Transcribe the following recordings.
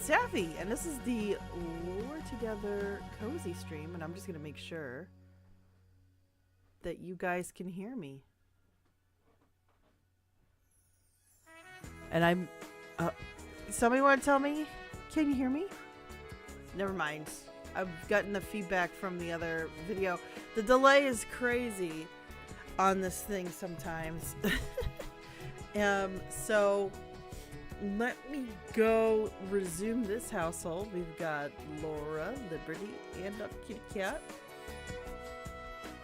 Safi, and this is the Lore Together Cozy stream, and I'm just going to make sure that you guys can hear me. And I'm... somebody want to tell me? Can you hear me? Never mind. I've gotten the feedback from the other video. The delay is crazy on this thing sometimes. So let me go resume this household. We've got Laura, Liberty, and up Kitty Cat.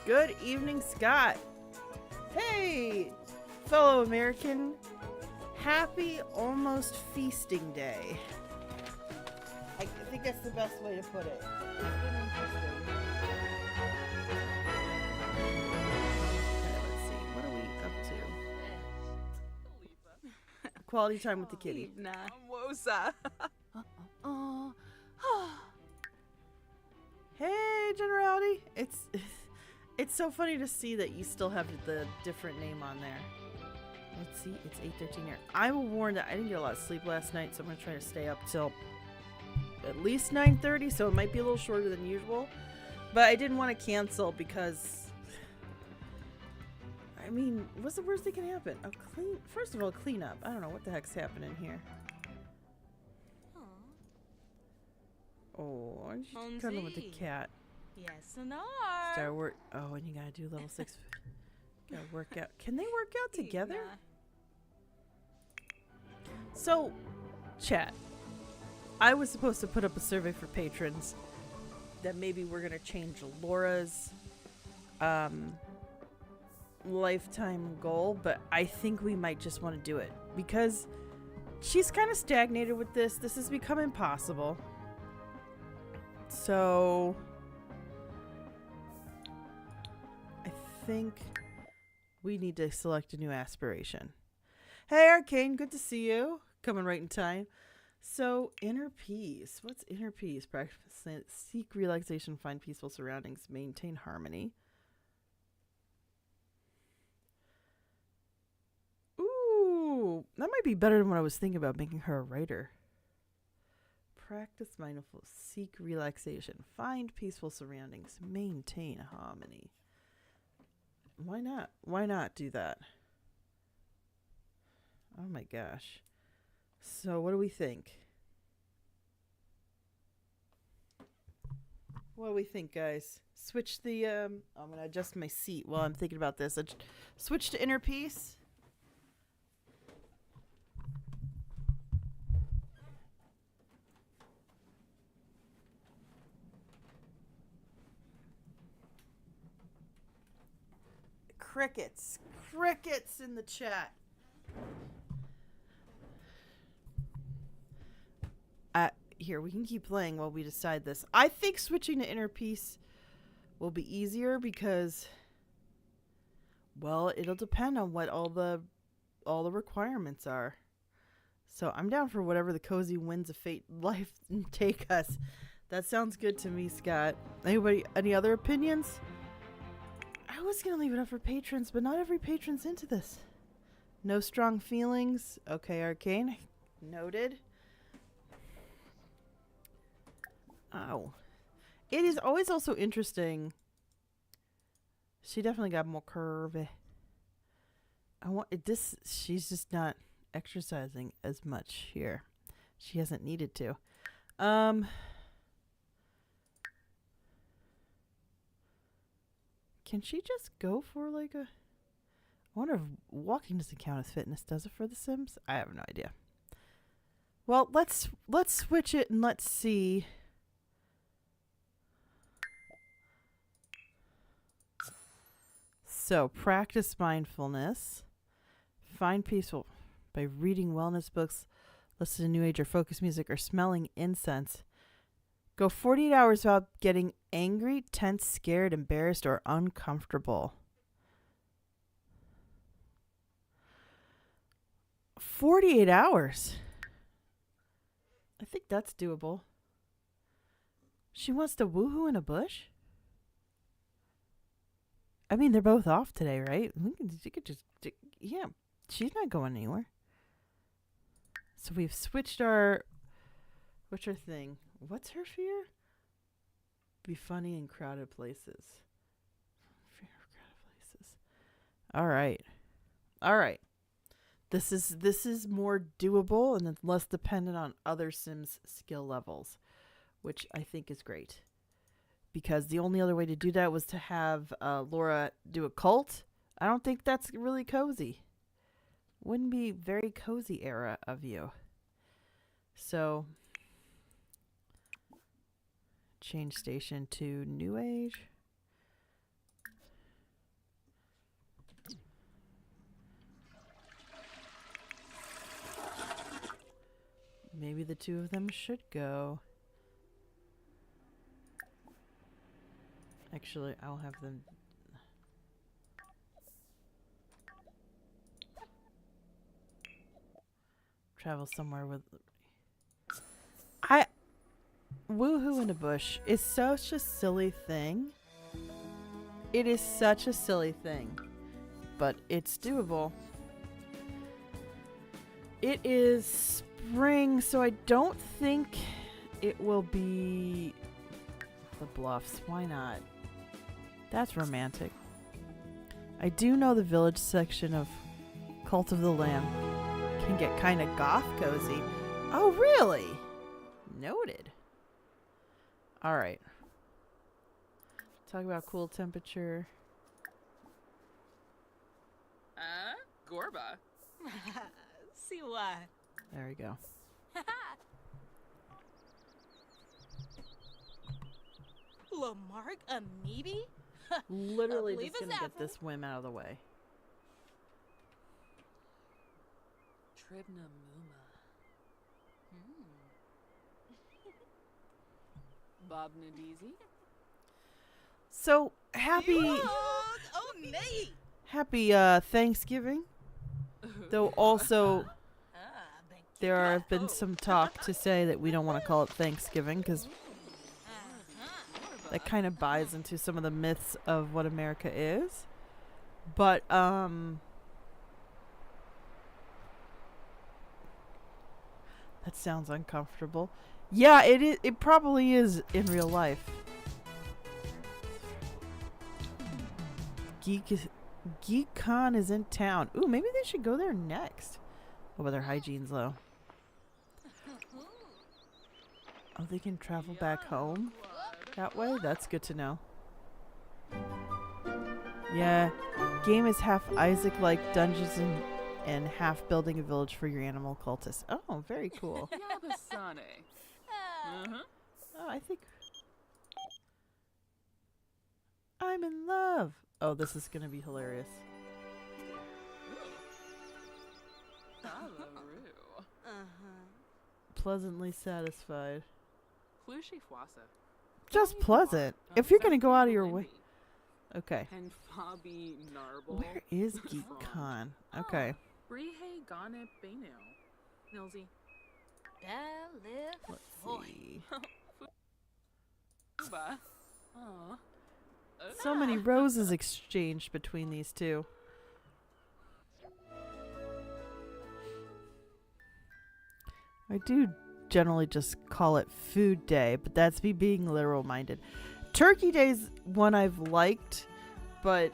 Good evening, Scott. Hey, fellow American. Happy almost feasting day. I think that's the best way to put it. It's been interesting. Okay, let's see. What are we up to? Quality time with the kitty. Wosa. Hey, Generality. It's so funny to see that you still have the different name on there. Let's see. It's 8:13 here. I will warn that I didn't get a lot of sleep last night, so I'm going to try to stay up till at least 9:30, so it might be a little shorter than usual. But I didn't want to cancel because, I mean, what's the worst that can happen? First of all, clean up. I don't know what the heck's happening here. Oh, aren't you cuddling with the cat? Yes, and Start work. Oh, and you gotta do level 6. Gotta work out. Can they work out together? So, chat. I was supposed to put up a survey for patrons that maybe we're gonna change Laura's lifetime goal, but I think we might just want to do it because she's kind of stagnated with this. This has become impossible. So I think we need to select a new aspiration. Hey Arcane, good to see you. Coming right in time. So, inner peace. What's inner peace? Practice, seek relaxation, find peaceful surroundings, maintain harmony. Ooh, that might be better than what I was thinking about, making her a writer. Practice mindful, seek relaxation, find peaceful surroundings, maintain harmony. Why not? Why not do that? Oh my gosh. So what do we think? What do we think, guys? Switch the, I'm going to adjust my seat while I'm thinking about this. Switch to inner peace. Crickets. Crickets in the chat. Here, we can keep playing while we decide this. I think switching to inner peace will be easier because, well, it'll depend on what all the requirements are. So I'm down for whatever the cozy winds of fate life take us. That sounds good to me, Scott. Anybody, any other opinions? I was going to leave it up for patrons, but not every patron's into this. No strong feelings. Okay, Arcane. Noted. Oh. It is always also interesting. She definitely got more curvy. She's just not exercising as much here. She hasn't needed to. Can she just go for like a... I wonder if walking doesn't count as fitness, does it for The Sims? I have no idea. Well, let's switch it and let's see. So, practice mindfulness. Find peaceful by reading wellness books, listen to New Age or focus music, or smelling incense. Go 48 hours without getting angry, tense, scared, embarrassed, or uncomfortable. 48 hours. I think that's doable. She wants to woohoo in a bush? I mean, they're both off today, right? You could just, yeah, she's not going anywhere. So we've switched our What's her thing? What's her fear? Be funny in crowded places. Fear of crowded places. All right. All right. This is more doable and it's less dependent on other Sims skill levels, which I think is great. Because the only other way to do that was to have Laura do a cult. I don't think that's really cozy. Wouldn't be very cozy era of you. So, change station to New Age. Maybe the two of them should go. Actually, I'll have them. Travel somewhere with. Woohoo in a bush is such a silly thing. It is such a silly thing. But it's doable. It is spring, so I don't think it will be the Bluffs. Why not? That's romantic. I do know the village section of Cult of the Lamb can get kind of goth cozy. Oh, really? Noted. All right. Talk about cool temperature. Gorba. See what? There we go. Lamarck Amibi? Literally believe just it's gonna get apple. this whim out of the way. Tribna Muma. Bob Nadizi. So happy Thanksgiving. Though also there have been some talk to say that we don't want to call it Thanksgiving because that kind of buys into some of the myths of what America is. But that sounds uncomfortable. Yeah, it is. It probably is in real life. GeekCon is in town. Ooh, maybe they should go there next. Oh, but their hygiene's low. Oh, they can travel back home that way? That's good to know. Yeah. Game is half Isaac-like Dungeons and half building a village for your animal cultists. Oh, very cool. Yabasane. Oh, I think... I'm in love. Oh, this is going to be hilarious. Alaroo. Pleasantly satisfied. Flushi Fwasa. Just pleasant. If you're going to go out of your way. Okay. And Fabi Narble. Where is GeekCon? Okay. Rihe Gane Beno. Nilsy. Let's see. Uba. Aw. So many roses exchanged between these two. I do generally just call it Food Day, but that's me being literal minded. Turkey Day's one I've liked, but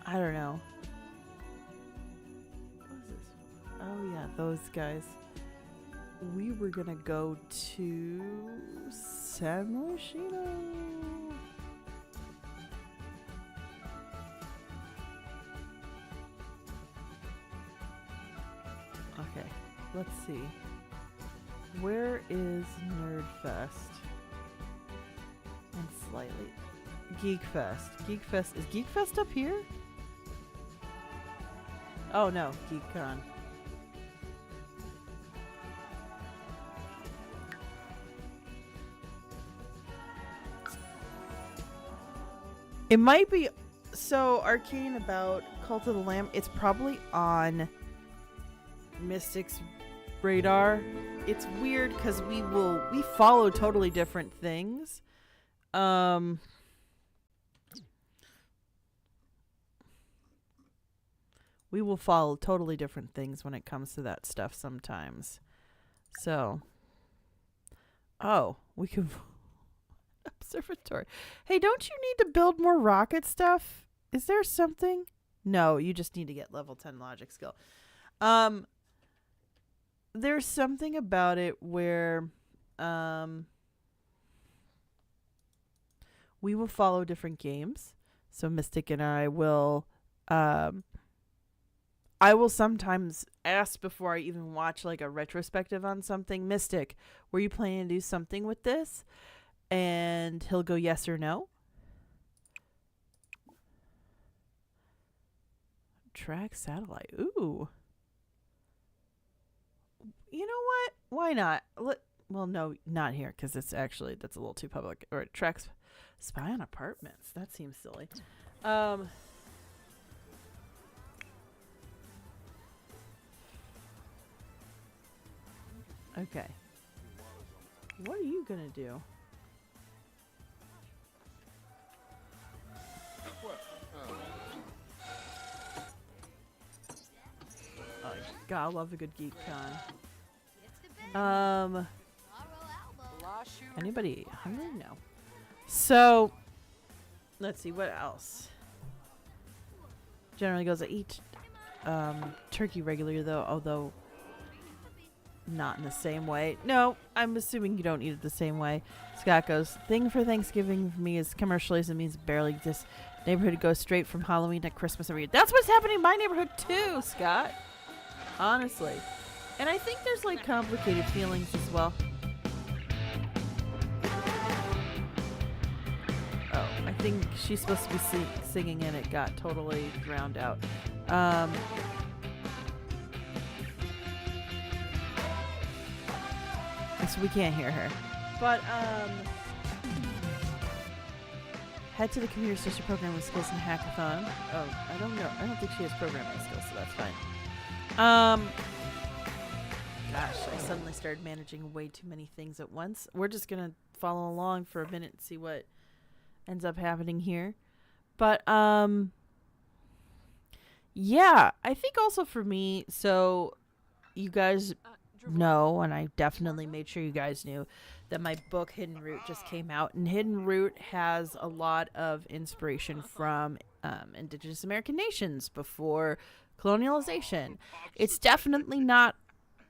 I don't know. What is this? Oh yeah, those guys. We were gonna go to San Luciano. Okay, let's see. Where is Nerdfest? And slightly Geekfest. Geekfest is Geekfest up here? Oh no, GeekCon. It might be so arcane about Cult of the Lamb. It's probably on Mystic's radar. It's weird because we follow totally different things. We will follow totally different things when it comes to that stuff sometimes. So, we can observatory. Hey, don't you need to build more rocket stuff? Is there something? No, you just need to get level 10 logic skill. There's something about it where we will follow different games. So Mystic and I will sometimes ask before I even watch like a retrospective on something, Mystic, were you planning to do something with this? And he'll go yes or no. Track satellite. Ooh. You know what? Why not? Well, no, not here, because that's a little too public. Or tracks spy on apartments. That seems silly. Okay. What are you gonna do? Oh, God, I love a good geek con. Anybody hungry? No. So, let's see, what else? Generally goes, I eat turkey regularly, though, although not in the same way. No, I'm assuming you don't eat it the same way. Scott goes, thing for Thanksgiving for me is commercialism means barely exists. Neighborhood goes straight from Halloween to Christmas every year. That's what's happening in my neighborhood too, Scott. Honestly. And I think there's like complicated feelings as well. Oh, I think she's supposed to be singing and it got totally drowned out. So we can't hear her. But, head to the computer sister programming skills and hackathon. Oh, I don't know. I don't think she has programming skills, so that's fine. Gosh, I suddenly started managing way too many things at once. We're just gonna follow along for a minute and see what ends up happening here. But, yeah, I think also for me, so you guys know, and I definitely made sure you guys knew, that my book Hidden Root just came out, and Hidden Root has a lot of inspiration from Indigenous American nations before colonialization. It's definitely not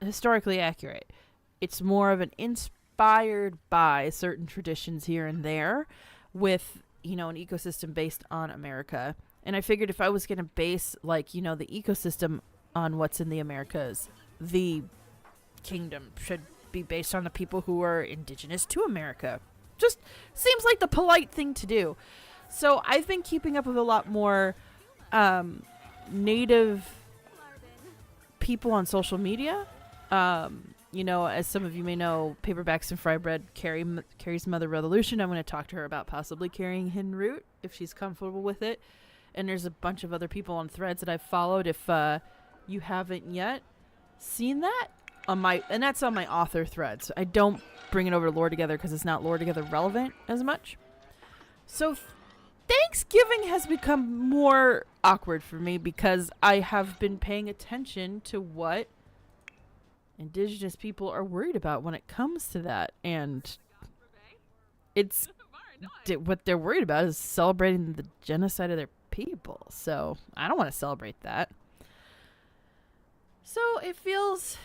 historically accurate. It's more of an inspired by certain traditions here and there with, an ecosystem based on America. And I figured if I was going to base, the ecosystem on what's in the Americas, the kingdom should be based on the people who are indigenous to America. Just seems like the polite thing to do. So I've been keeping up with a lot more native people on social media. As some of you may know, Paperbacks and Fry Bread carries Mother Revolution. I'm going to talk to her about possibly carrying Hidden Root if she's comfortable with it. And there's a bunch of other people on threads that I've followed. If you haven't yet seen that, and that's on my author threads. I don't bring it over to Lore Together because it's not Lore Together relevant as much. So Thanksgiving has become more awkward for me because I have been paying attention to what Indigenous people are worried about when it comes to that. And what they're worried about is celebrating the genocide of their people. So I don't want to celebrate that. So it feels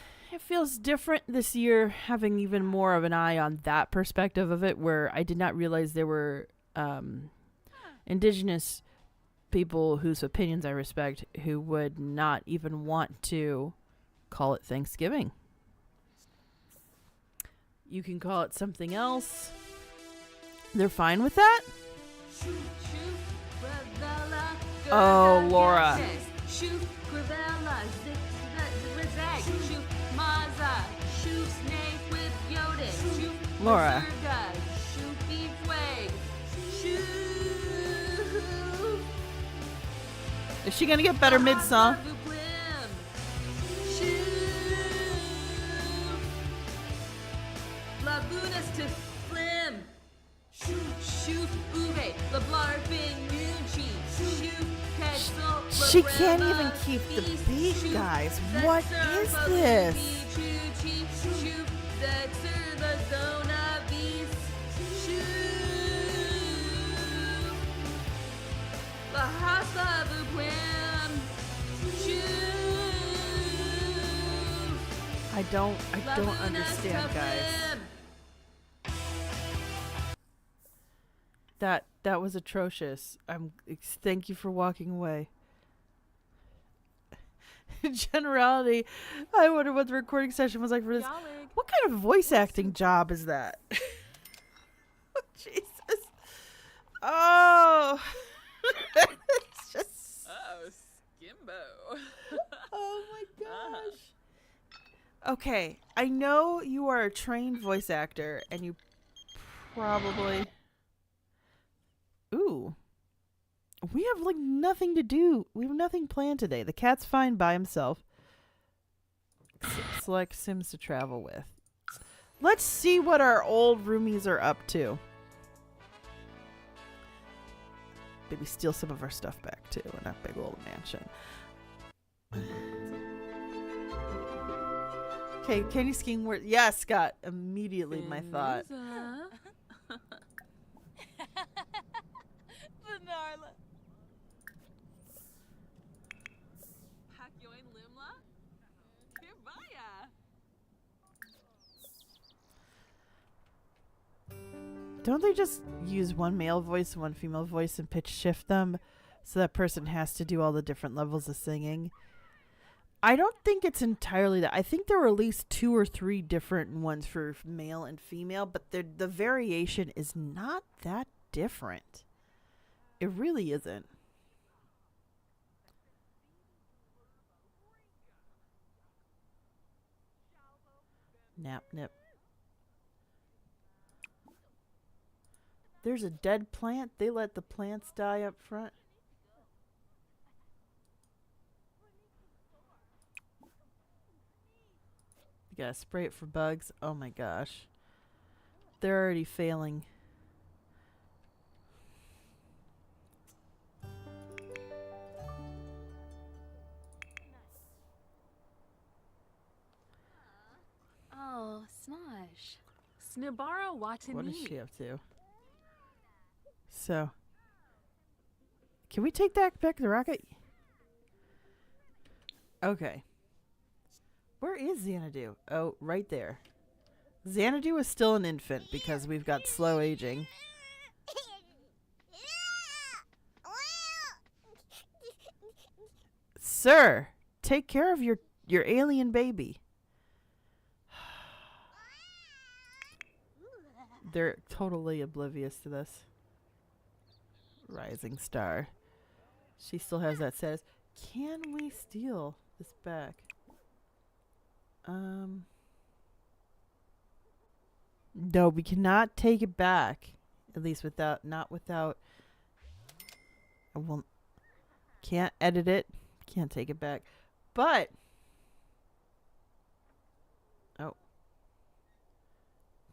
different this year, having even more of an eye on that perspective of it, where I did not realize there were Indigenous people whose opinions I respect who would not even want to call it Thanksgiving. You can call it something else. They're fine with that? Oh, Laura. Laura. Is she gonna get better mid-song? She can't even keep the beat, guys. What is this? I don't understand, guys. That was atrocious. Thank you for walking away. In generality, I wonder what the recording session was like for this. Yalig. What kind of voice acting job is that? Jesus. Oh. It's just. Oh, Skimbo. Oh my gosh. Okay, I know you are a trained voice actor, and you probably. Ooh. We have like nothing to do. We have nothing planned today. The cat's fine by himself. Select Sims to travel with. Let's see what our old roomies are up to. Maybe steal some of our stuff back too in that big old mansion. Okay, can you skiing word? Yes, Scott. Immediately my thought. Vanessa. Vanarla. Hakyoin Limla. Kirbaya. Don't they just use one male voice and one female voice and pitch shift them so that person has to do all the different levels of singing? I don't think it's entirely that. I think there were at least 2 or 3 different ones for male and female, but the variation is not that different. It really isn't. Nap nip. There's a dead plant. They let the plants die up front. You gotta spray it for bugs. Oh my gosh. They're already failing. Oh, Smosh. Snibara Watani. What is she up to? So, can we take that back to the rocket? Okay. Where is Xanadu? Oh, right there. Xanadu is still an infant because we've got slow aging. Sir, take care of your alien baby. They're totally oblivious to this. Rising star. She still has that status. Can we steal this back? No, we cannot take it back. At least not without. I won't. Can't edit it. Can't take it back. But. Oh.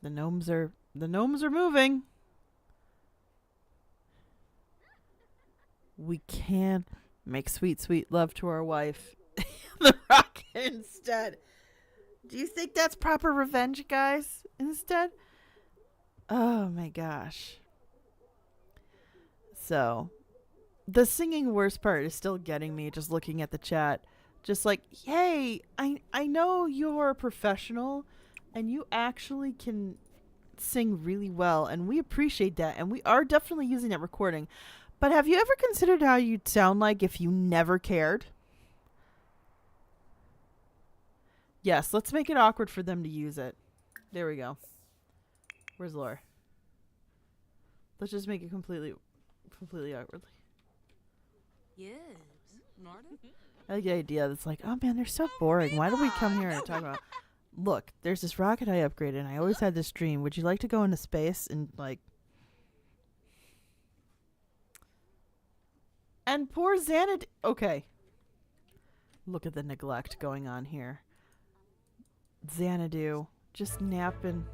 The gnomes are moving. We can make sweet, sweet love to our wife. The rocket instead. Do you think that's proper revenge, guys? Instead? Oh my gosh. So, the singing worst part is still getting me just looking at the chat. Just like, hey, I know you're a professional and you actually can sing really well, and we appreciate that, and we are definitely using that recording. But have you ever considered how you'd sound like if you never cared? Yes, let's make it awkward for them to use it. There we go. Where's Laura? Let's just make it completely awkwardly. Yes. Norton? I like the idea that's like, oh man, they're so boring. Why do we come here and talk about... Look, there's this rocket I upgraded, and I always had this dream. Would you like to go into space and, like... And poor Xanadu... Okay. Look at the neglect going on here. Xanadu. Just napping.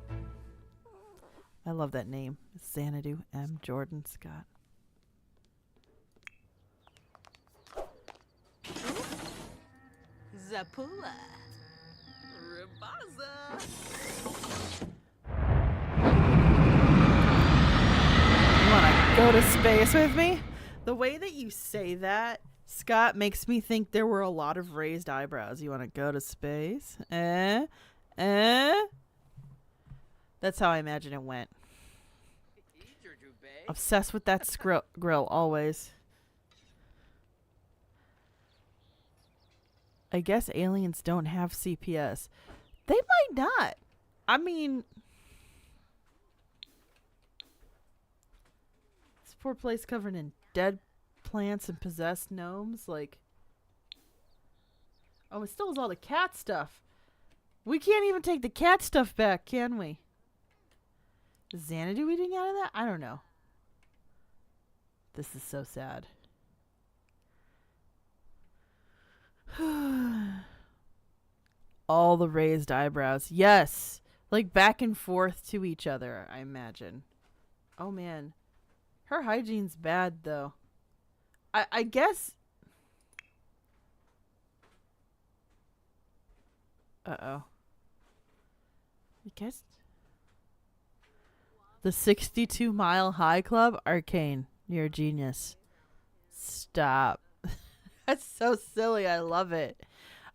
I love that name. Xanadu M. Jordan Scott. Zapula. Ribaza. You want to go to space with me? The way that you say that, Scott, makes me think there were a lot of raised eyebrows. You want to go to space? That's how I imagine it went. Obsessed with that grill, always. I guess aliens don't have CPS. They might not. I mean, this poor place covered in dead plants and possessed gnomes. Like, oh, it still has all the cat stuff. We can't even take the cat stuff back, can we? Is Xanadu eating out of that? I don't know. This is so sad. All the raised eyebrows. Yes. Like back and forth to each other, I imagine. Oh, man. Her hygiene's bad, though. I guess... Uh-oh. I guess... The 62 Mile High Club? Arcane. You're a genius. Stop. That's so silly. I love it.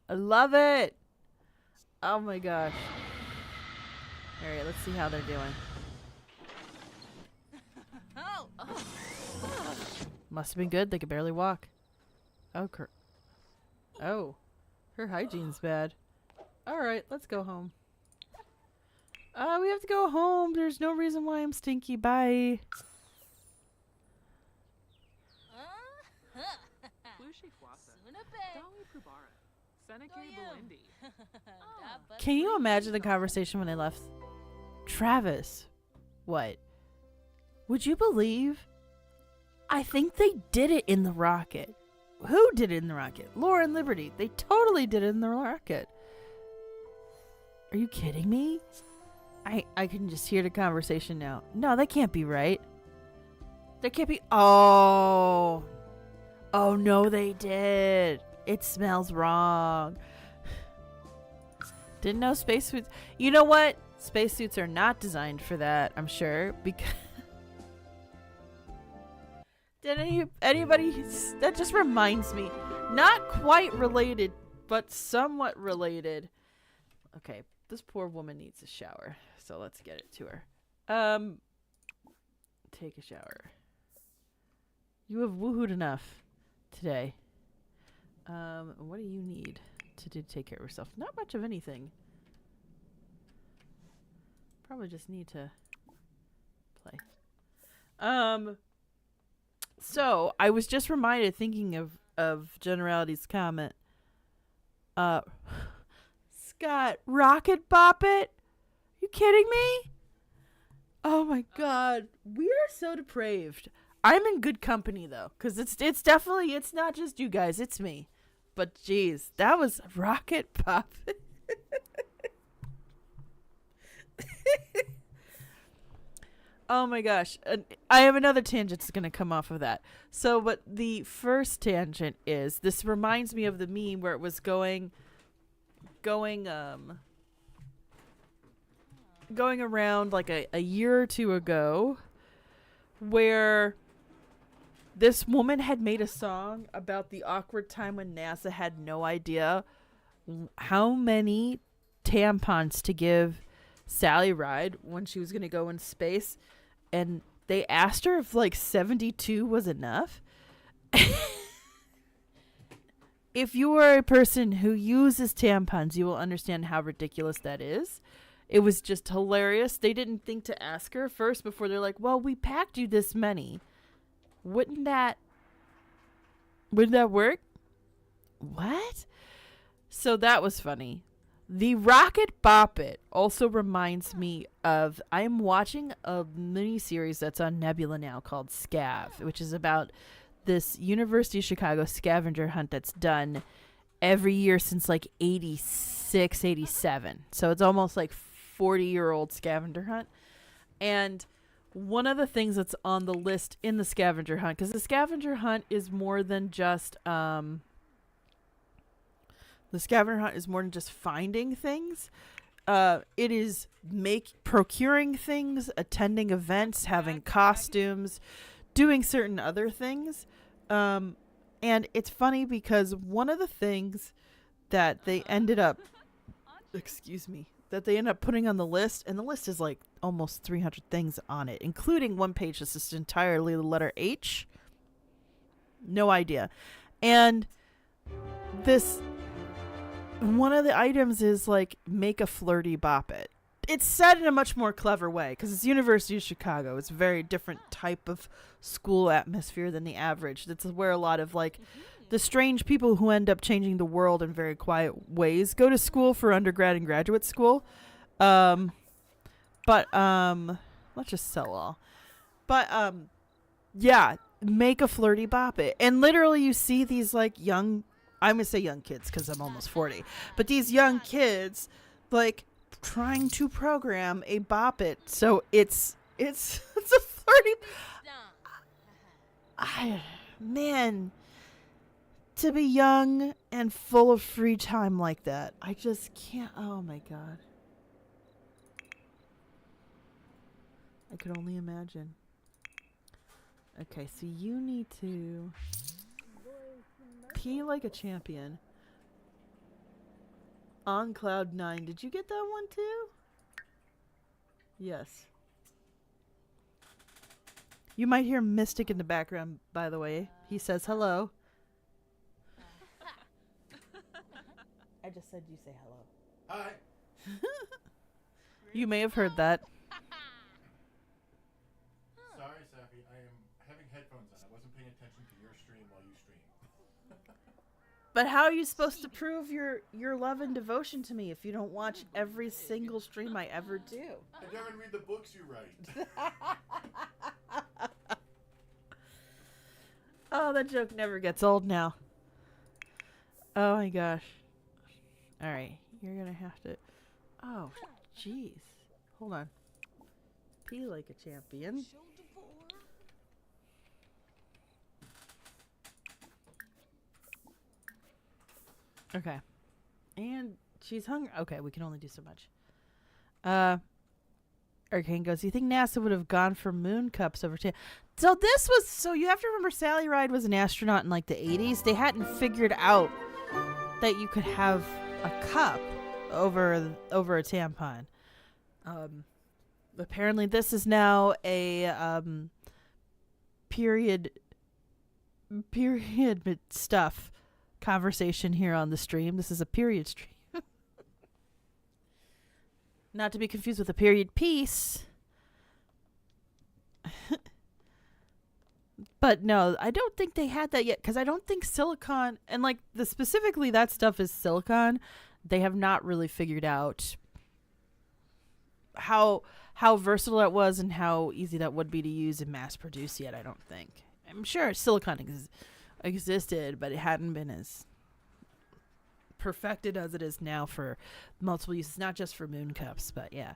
I love it. Oh my gosh. Alright, let's see how they're doing. Must have been good. They could barely walk. Oh, oh. Her hygiene's bad. Alright, let's go home. We have to go home. There's no reason why I'm stinky. Bye. Can you imagine the conversation when they left? Travis. What? Would you believe? I think they did it in the rocket. Who did it in the rocket? Laura and Liberty. They totally did it in the rocket. Are you kidding me? I can just hear the conversation now. No, that can't be right. That can't be. Oh. Oh, no, they did. It smells wrong. Didn't know spacesuits. You know what? Spacesuits are not designed for that, I'm sure. Because. Did anybody. That just reminds me. Not quite related, but somewhat related. Okay, this poor woman needs a shower. So let's get it to her. Take a shower. You have woohooed enough today. What do you need to take care of yourself? Not much of anything. Probably just need to play. So I was just reminded, thinking of Generality's comment. Scott, Rocket Bop It? You kidding me? Oh my god. We are so depraved. I'm in good company though, because it's definitely, it's not just you guys, it's me. But geez, that was Rocket Pop. Oh my gosh. I have another tangent that's going to come off of that. So, but the first tangent is, this reminds me of the meme where it was going around like a year or two ago, where this woman had made a song about the awkward time when NASA had no idea how many tampons to give Sally Ride when she was going to go in space. And they asked her if like 72 was enough. If you are a person who uses tampons, you will understand how ridiculous that is. It was just hilarious. They didn't think to ask her first before they're like, well, we packed you this many. Wouldn't that work? What? So that was funny. The Rocket Bop It also reminds me of, I'm watching a mini series that's on Nebula now called Scav, which is about this University of Chicago scavenger hunt that's done every year since like 86, 87. So it's almost like 40-year-old scavenger hunt. And one of the things that's on the list in the scavenger hunt, because the scavenger hunt is more than just The scavenger hunt is more than just finding things. It is procuring things, attending events, having costumes, doing certain other things. And it's funny because one of the things that they ended up putting on the list, and the list is like almost 300 things on it, including one page that's just entirely the letter H. No idea. And one of the items is like, make a flirty bop it. It's said in a much more clever way because it's University of Chicago. It's a very different type of school atmosphere than the average. That's where a lot of like the strange people who end up changing the world in very quiet ways go to school for undergrad and graduate school. Let's just sell all. But yeah, make a flirty bop it. And literally you see these like young, I'm going to say young kids because I'm almost 40, but these young kids like trying to program a bop it. So it's a flirty. Man, to be young and full of free time like that, I just can't. Oh my God. I could only imagine. Okay, so you need to pee like a champion. On cloud 9. Did you get that one too? Yes. You might hear Mystic in the background, by the way. He says hello. I just said you say hello. Hi. You may have heard that. Sorry, Safi. I am having headphones on. I wasn't paying attention to your stream while you stream. But how are you supposed to prove your love and devotion to me if you don't watch every single stream I ever do? I don't read the books you write. Oh, that joke never gets old now. Oh my gosh. Alright, you're gonna have to... Oh, jeez. Hold on. Pee like a champion. Okay. And she's hungry. Okay, we can only do so much. Arcane goes, you think NASA would have gone for moon cups over time? So you have to remember Sally Ride was an astronaut in like the 80s. They hadn't figured out that you could have a cup over a tampon. Apparently this is now a period stuff conversation here on the stream. This is a period stream. Not to be confused with a period piece. But no, I don't think they had that yet because I don't think silicon and like specifically that stuff is silicon. They have not really figured out how versatile that was and how easy that would be to use and mass produce yet. I don't think. I'm sure silicon existed, but it hadn't been as perfected as it is now for multiple uses, not just for moon cups, but yeah.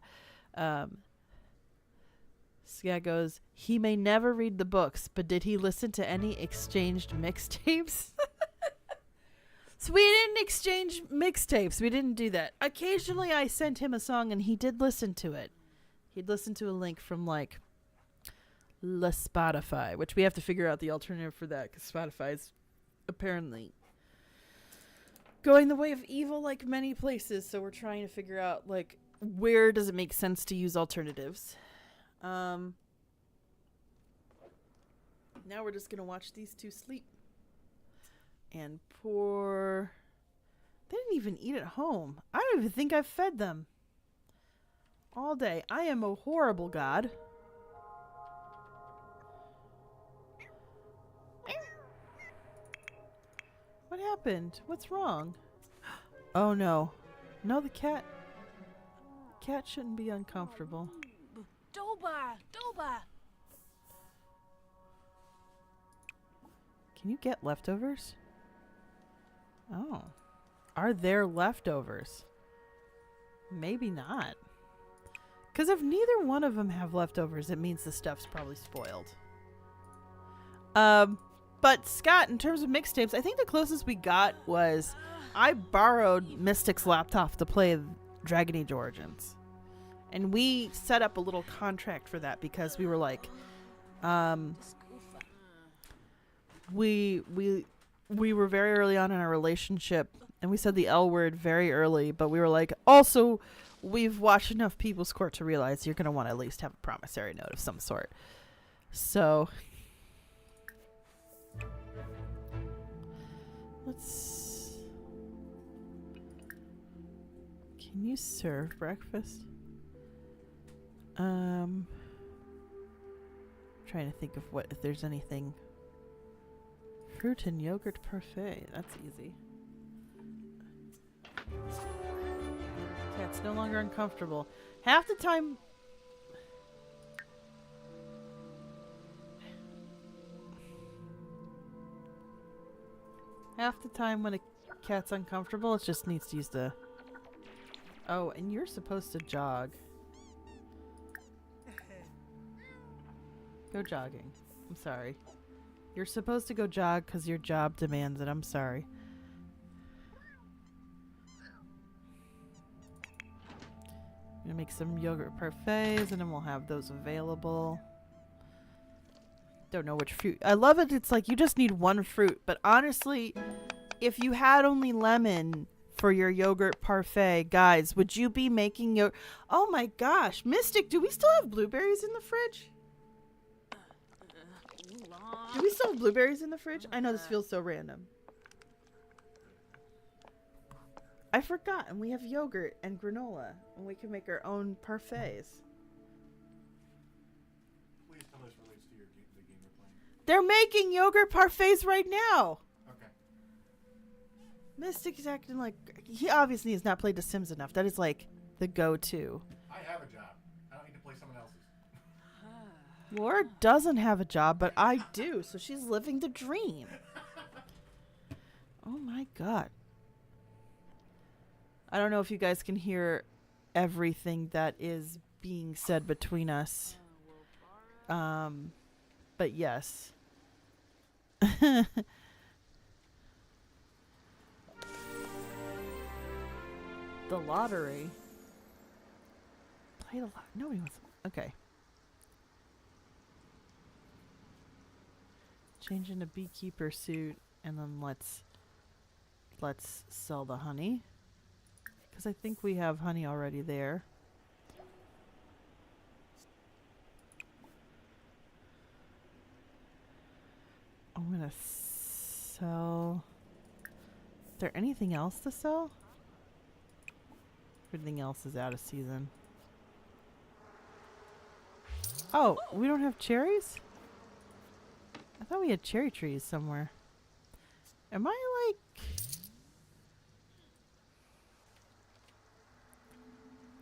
Scat goes, he may never read the books, but did he listen to any exchanged mixtapes? So we didn't exchange mixtapes. We didn't do that. Occasionally I sent him a song and he did listen to it. He'd listen to a link from like La Spotify, which we have to figure out the alternative for that because Spotify is apparently going the way of evil like many places. So we're trying to figure out like where does it make sense to use alternatives. Now we're just going to watch these two sleep. And poor... They didn't even eat at home. I don't even think I've fed them. All day. I am a horrible god. What happened? What's wrong? Oh no. No, the cat... Cat shouldn't be uncomfortable. Doba! Can you get leftovers? Oh. Are there leftovers? Maybe not. Because if neither one of them have leftovers, it means the stuff's probably spoiled. But Scott, in terms of mixtapes, I think the closest we got was I borrowed Mystic's laptop to play Dragon Age Origins. And we set up a little contract for that because we were like, we were very early on in our relationship and we said the L word very early, but we were like, also, we've watched enough People's Court to realize you're going to want to at least have a promissory note of some sort. So, let's... Can you serve breakfast? Trying to think of what, if there's anything. Fruit and yogurt parfait. That's easy. Cat's no longer uncomfortable. Half the time... Half the time when a cat's uncomfortable, it just needs to use the... Oh, and you're supposed to jog. Go jogging. I'm sorry. You're supposed to go jog because your job demands it. I'm sorry. I'm gonna make some yogurt parfaits and then we'll have those available. Don't know which fruit. I love it. It's like you just need one fruit. But honestly, if you had only lemon for your yogurt parfait, guys, would you be making your... Oh my gosh. Mystic, do we still have blueberries in the fridge? Do we still have blueberries in the fridge? I know this feels so random. I forgot. And we have yogurt and granola. And we can make our own parfaits. Please tell us relates to the game you're playing. They're making yogurt parfaits right now. Okay. Mystic is acting like... He obviously has not played The Sims enough. That is like the go-to. I have a job. I don't need to play someone else's. Laura doesn't have a job, but I do. So she's living the dream. Oh my god. I don't know if you guys can hear everything that is being said between us. But yes. The lottery. Play the lot. Nobody wants. Okay. Change into beekeeper suit, and then let's sell the honey. Because I think we have honey already there. I'm gonna sell... Is there anything else to sell? Everything else is out of season. Oh, we don't have cherries? I thought we had cherry trees somewhere. Am I like...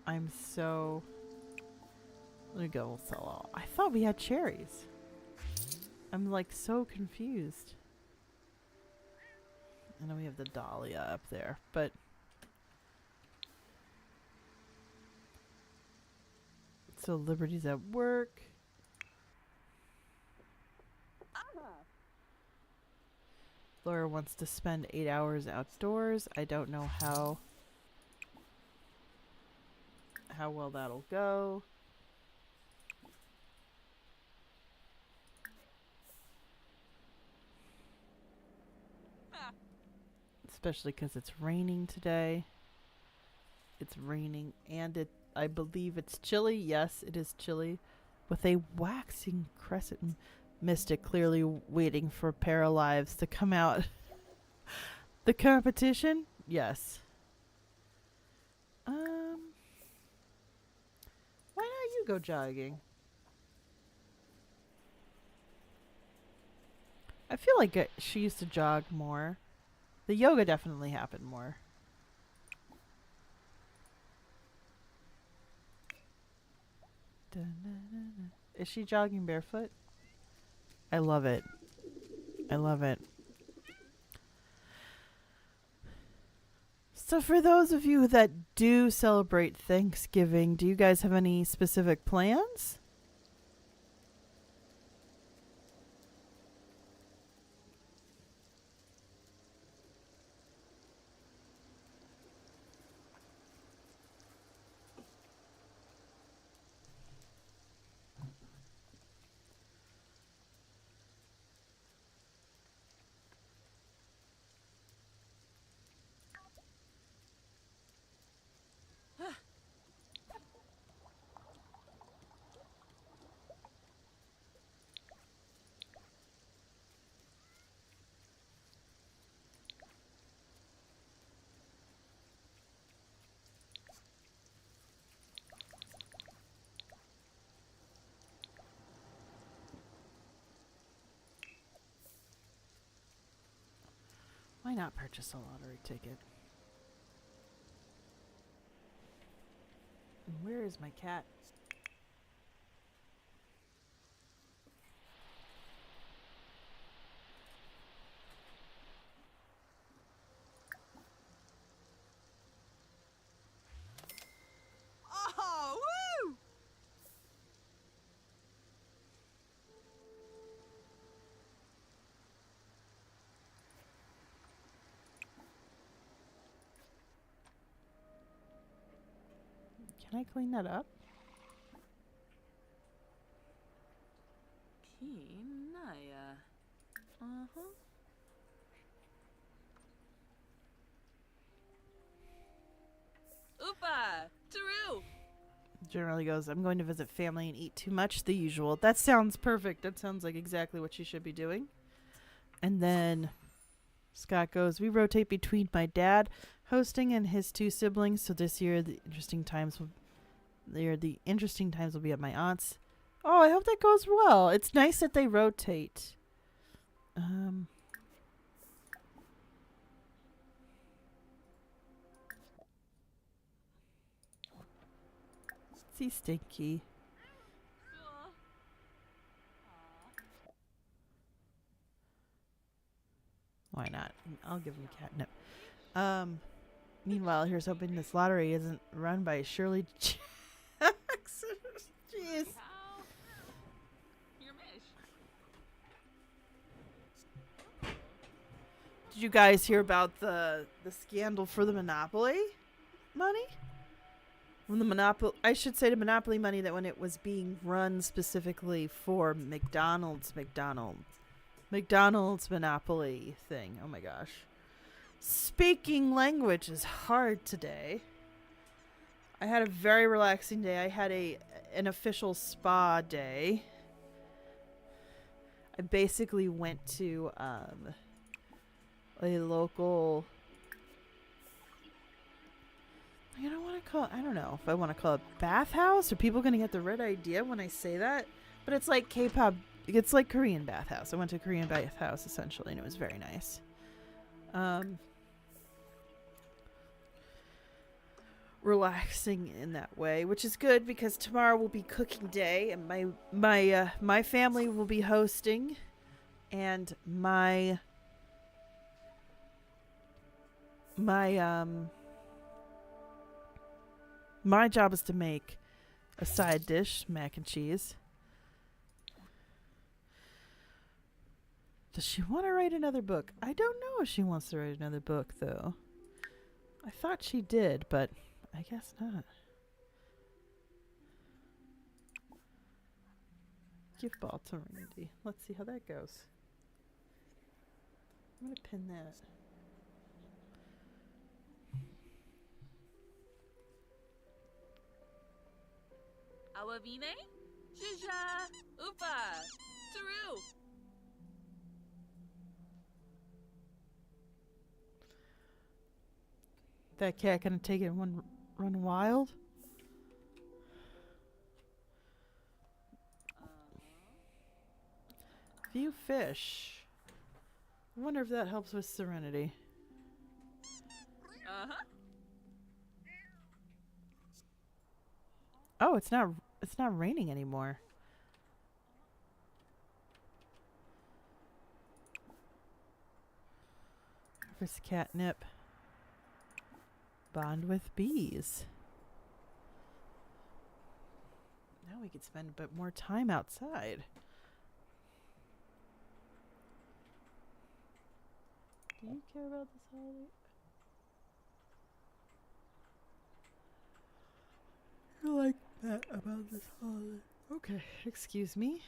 I'm so... Let me go, we'll sell all. I thought we had cherries. I'm like so confused. I know we have the dahlia up there, but... So Liberty's at work. Laura wants to spend 8 hours outdoors. I don't know how well that'll go. Especially because it's raining today. It's raining and I believe it's chilly. Yes, it is chilly. With a waxing crescent. Mystic clearly waiting for Paralives to come out. The competition? Yes. Why not you go jogging? I feel like she used to jog more. The yoga definitely happened more. Is she jogging barefoot? I love it. I love it. So for those of you that do celebrate Thanksgiving, do you guys have any specific plans? Why not purchase a lottery ticket? And where is my cat? Oh, woo! Can I clean that up? Kinaya. Uh-huh. Oopa! Taru! Generally goes, I'm going to visit family and eat too much, the usual. That sounds perfect. That sounds like exactly what she should be doing. And then Scott goes, we rotate between my dad hosting and his two siblings. So this year the interesting times will be at my aunt's. Oh, I hope that goes well. It's nice that they rotate. See Stinky. Why not? I'll give him catnip. Meanwhile, here's hoping this lottery isn't run by Shirley Jackson. Jeez. How? Your mish. Did you guys hear about the scandal for the Monopoly money? When the Monopoly money, that when it was being run specifically for McDonald's Monopoly thing. Oh my gosh. Speaking language is hard today. I had a very relaxing day. I had an official spa day. I basically went to a local, I don't know if I want to call it bathhouse. Are people going to get the right idea when I say that? But it's like K-pop. It's like Korean bathhouse. I went to a Korean bathhouse essentially, and it was very nice. Relaxing in that way, which is good because tomorrow will be cooking day, and my family will be hosting, and my job is to make a side dish, mac and cheese. Does she want to write another book? I don't know if she wants to write another book, though. I thought she did, but I guess not. Gift ball to Randy. Let's see how that goes. I'm going to pin that. Awavine? Shisha! Oopa! Taru! That cat gonna take it and run wild? View fish. I wonder if that helps with Serenity. Uh-huh. Oh, it's not raining anymore. First catnip. Bond with bees. Now we could spend a bit more time outside. Do you care about this holiday? You like that about this holiday? Okay, excuse me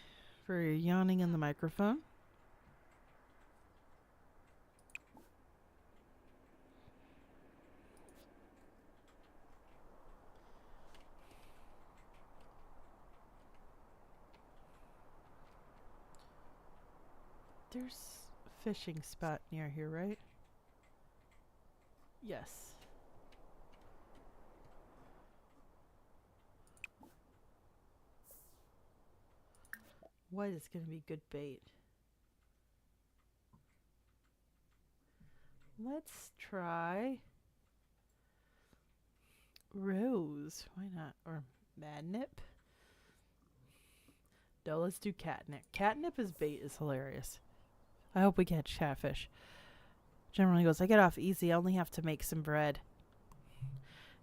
for yawning in the microphone. There's a fishing spot near here, right? Yes. What is going to be good bait? Let's try Rose. Why not? Or Madnip? No, let's do Catnip. Catnip as bait is hilarious. I hope we catch catfish. Generally goes, I get off easy. I only have to make some bread.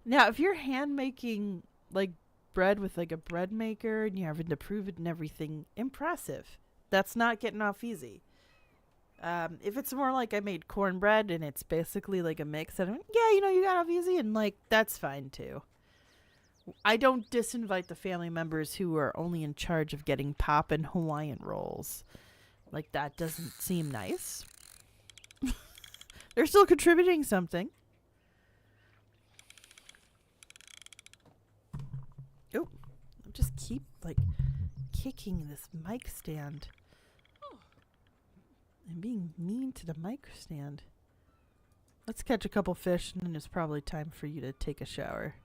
Now, if you're hand making like bread with like a bread maker and you're having to prove it and everything, impressive. That's not getting off easy. If it's more like I made cornbread and it's basically like a mix, and yeah, you know, you got off easy, and like that's fine too. I don't disinvite the family members who are only in charge of getting pop and Hawaiian rolls. Like that doesn't seem nice. They're still contributing something. Oh, I just keep like kicking this mic stand. And being mean to the mic stand. Let's catch a couple fish and then it's probably time for you to take a shower.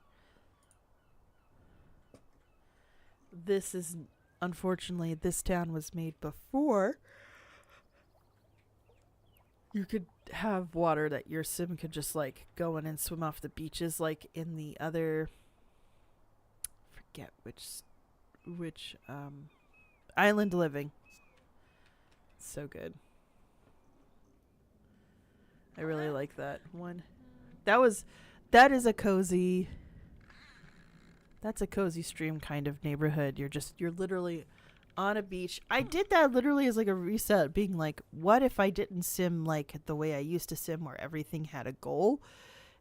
This is, unfortunately, this town was made before you could have water that your sim could just like go in and swim off the beaches like in the other, forget which Island Living. So good. I really like that one. That is a cozy, that's a cozy stream kind of neighborhood. You're literally on a beach. I did that literally as like a reset, being like, what if I didn't sim like the way I used to sim where everything had a goal?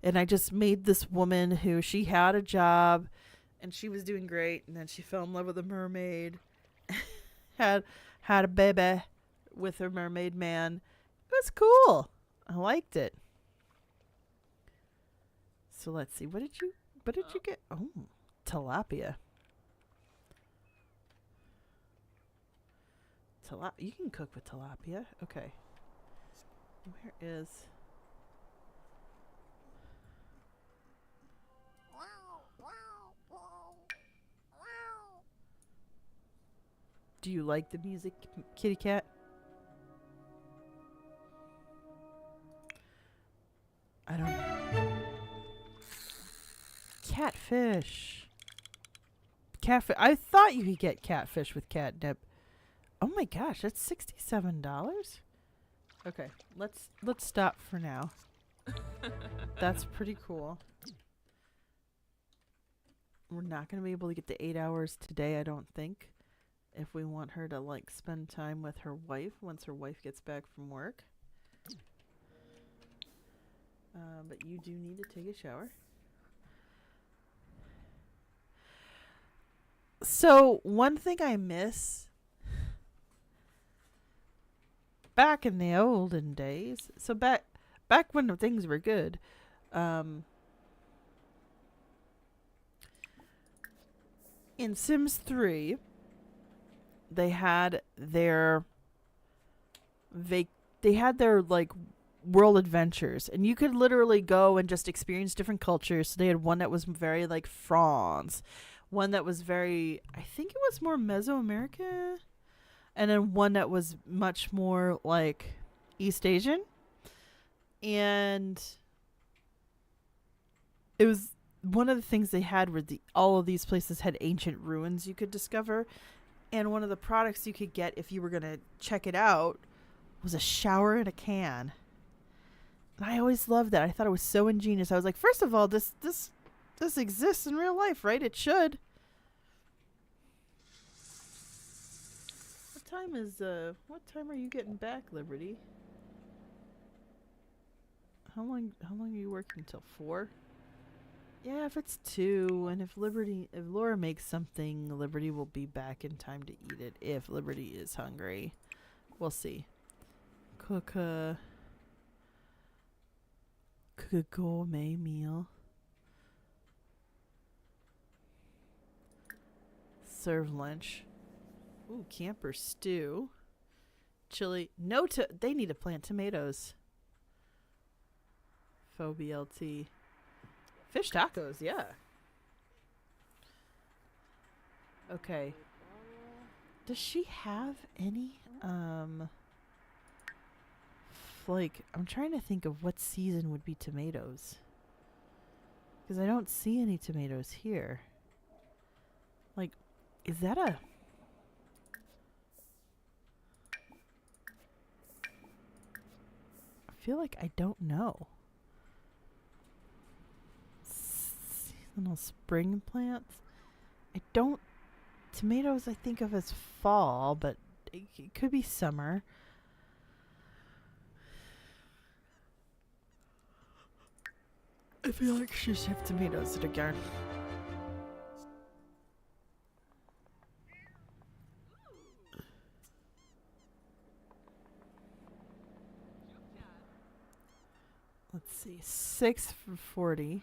And I just made this woman who, she had a job and she was doing great, and then she fell in love with a mermaid. had a baby with her mermaid man. It was cool. I liked it. So let's see. What did you get? Oh, tilapia. You can cook with tilapia. Okay. Where is? Do you like the music, kitty cat? I don't know. Catfish. Catfish. I thought you could get catfish with catnip. Oh my gosh, that's $67? Okay, let's stop for now. That's pretty cool. We're not going to be able to get the 8 hours today, I don't think. If we want her to like spend time with her wife once her wife gets back from work. But you do need to take a shower. So one thing I miss back in the olden days, so back when things were good, in Sims 3, they had their like world adventures, and you could literally go and just experience different cultures. So they had one that was very like France, one that was very, I think it was more Mesoamerica, and then one that was much more like East Asian. And it was one of the things they had were all of these places had ancient ruins you could discover. And one of the products you could get if you were going to check it out was a shower in a can. And I always loved that. I thought it was so ingenious. I was like, first of all, this exists in real life, right? It should. What time are you getting back, Liberty? How long are you working till 4? Yeah, if it's 2, and if Laura makes something, Liberty will be back in time to eat it if Liberty is hungry. We'll see. Cook a gourmet meal. Serve lunch. Ooh, camper stew. Chili. They need to plant tomatoes. Faux BLT. Fish tacos, yeah. Okay. Does she have any like, I'm trying to think of what season would be tomatoes. Because I don't see any tomatoes here. Like, is that a... I feel like I don't know. Seasonal spring plants? I don't... Tomatoes I think of as fall, but it could be summer. I feel like she should have tomatoes in a garden. Let's see, 6 for 40.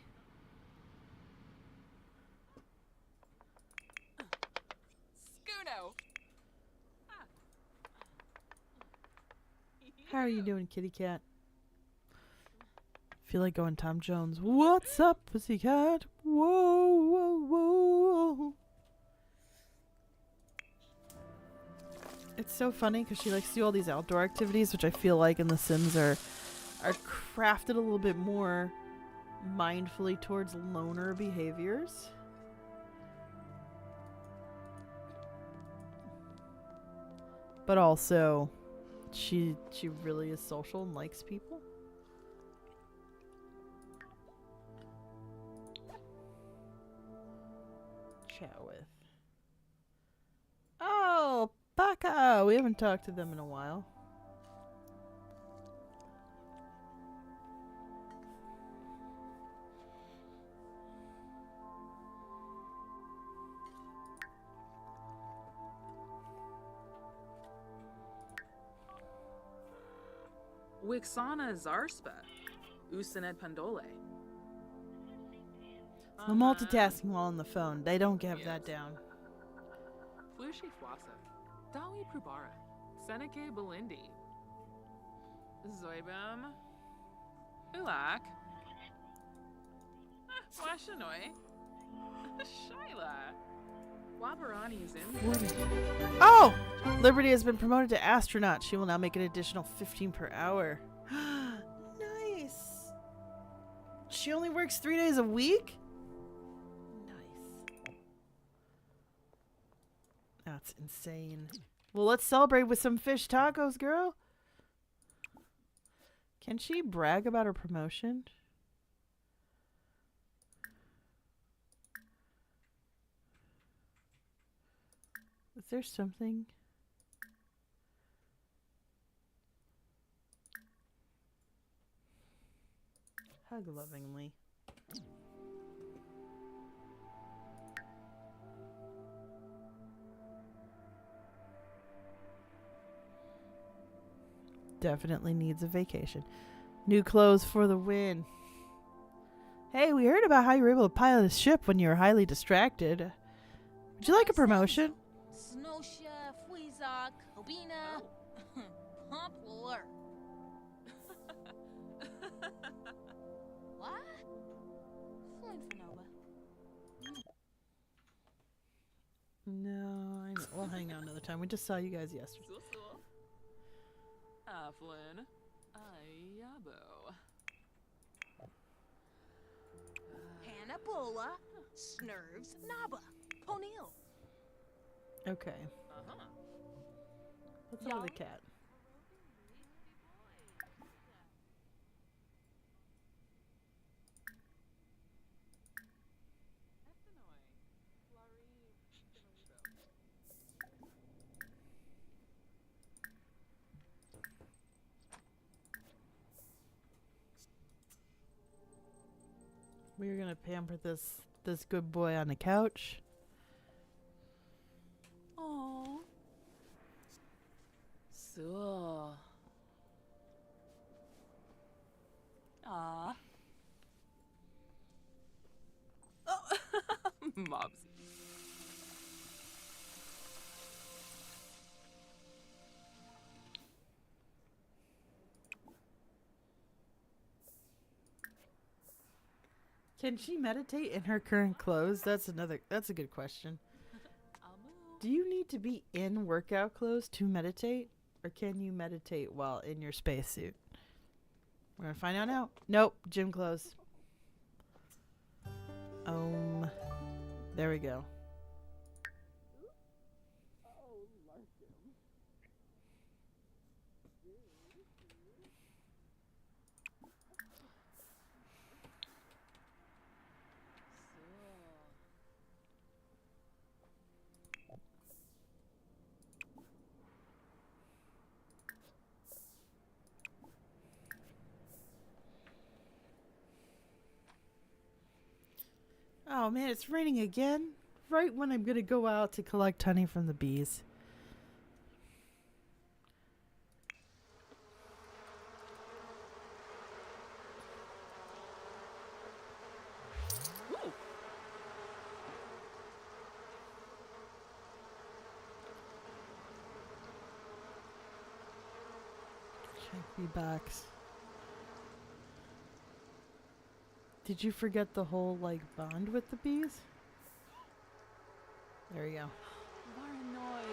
Scuno. How are you doing, kitty cat? Feel like going Tom Jones. What's up, pussycat? Whoa, whoa, whoa. It's so funny because she likes to do all these outdoor activities, which I feel like in The Sims are crafted a little bit more mindfully towards loner behaviors. But also, she really is social and likes people. Chat with. Oh, Baka! We haven't talked to them in a while. Wixana Zarspa. Usanet Pandole. The multitasking while on the phone. They don't have that down. Flushi Fwasa. Dawi Prubara. Seneke Belindi. Zoibum. Ulak. Washanoi. Shyla. Wabarani Zim. Oh! Liberty has been promoted to astronaut. She will now make an additional 15 per hour. Nice. She only works 3 days a week? Nice. That's insane. Well, let's celebrate with some fish tacos, girl. Can she brag about her promotion? Is there something? Hug lovingly. Definitely needs a vacation. New clothes for the win. Hey, we heard about how you were able to pilot a ship when you were highly distracted. Would you like a promotion? Snosha, Fweezak, Obina, Pompler. What? Floyd Fanova. No, I know. We'll hang out another time. We just saw you guys yesterday. Aflin. Ayabo. Hanabola, Snurves, Naba, Poniel. Okay. Uh-huh. What's up with the cat? We're gonna pamper this good boy on the couch. Oh. So. Ah. Oh. Mobsy. Can she meditate in her current clothes? That's a good question. Do you need to be in workout clothes to meditate? Or can you meditate while in your spacesuit? We're gonna find out now. Nope, gym closed. There we go. Oh man, it's raining again. Right when I'm gonna go out to collect honey from the bees. Ooh. Check bee box. Did you forget the whole like bond with the bees? There you go. Varanoi.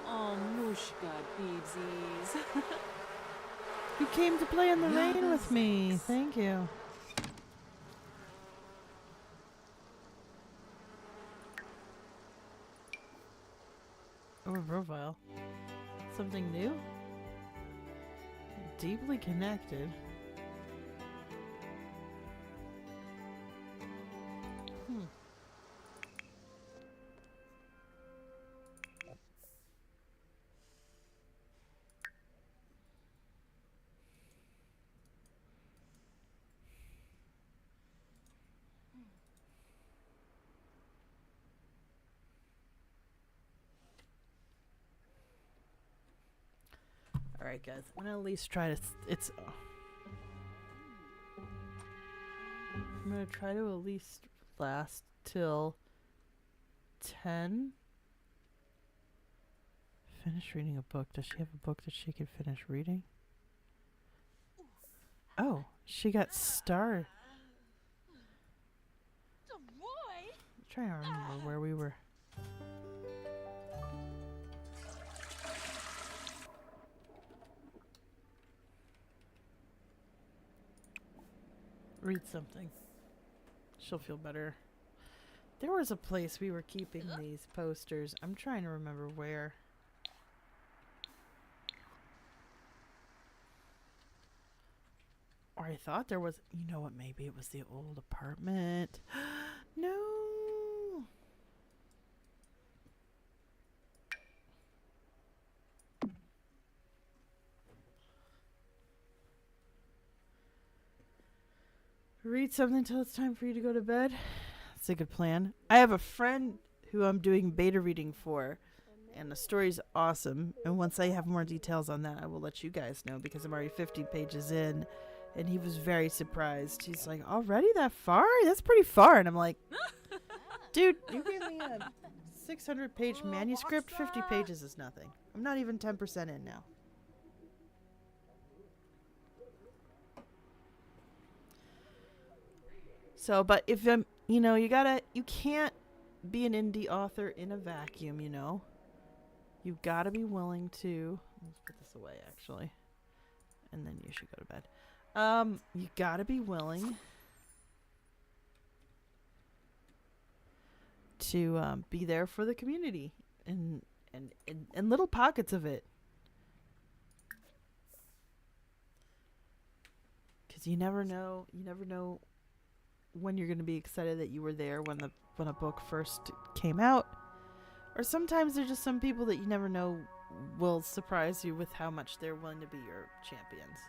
Oh, mushka beebsies. You came to play in the rain with me. Thank you. Oh, a profile. Something new? Deeply connected. Alright guys, I'm gonna at least try to I'm gonna try to at least last till 10. Finish reading a book. Does she have a book that she can finish reading? Oh, she got star. Roy! I'm trying to remember where we were. Read something. She'll feel better. There was a place we were keeping these posters. I'm trying to remember where. Or I thought there was, you know what, maybe it was the old apartment. No. Read something till it's time for you to go to bed. That's a good plan. I have a friend who I'm doing beta reading for, and the story's awesome. And once I have more details on that, I will let you guys know because I'm already 50 pages in, and he was very surprised. He's like, already that far? That's pretty far. And I'm like, dude, you gave me a 600-page manuscript. 50 pages is nothing. I'm not even 10% in now. So, but if you know, you can't be an indie author in a vacuum, you know. You've got to be willing to, let's put this away actually, and then you should go to bed. You got to be willing to be there for the community and little pockets of it. Because you never know when you're going to be excited that you were there when a book first came out. Or sometimes there's just some people that you never know will surprise you with how much they're willing to be your champions.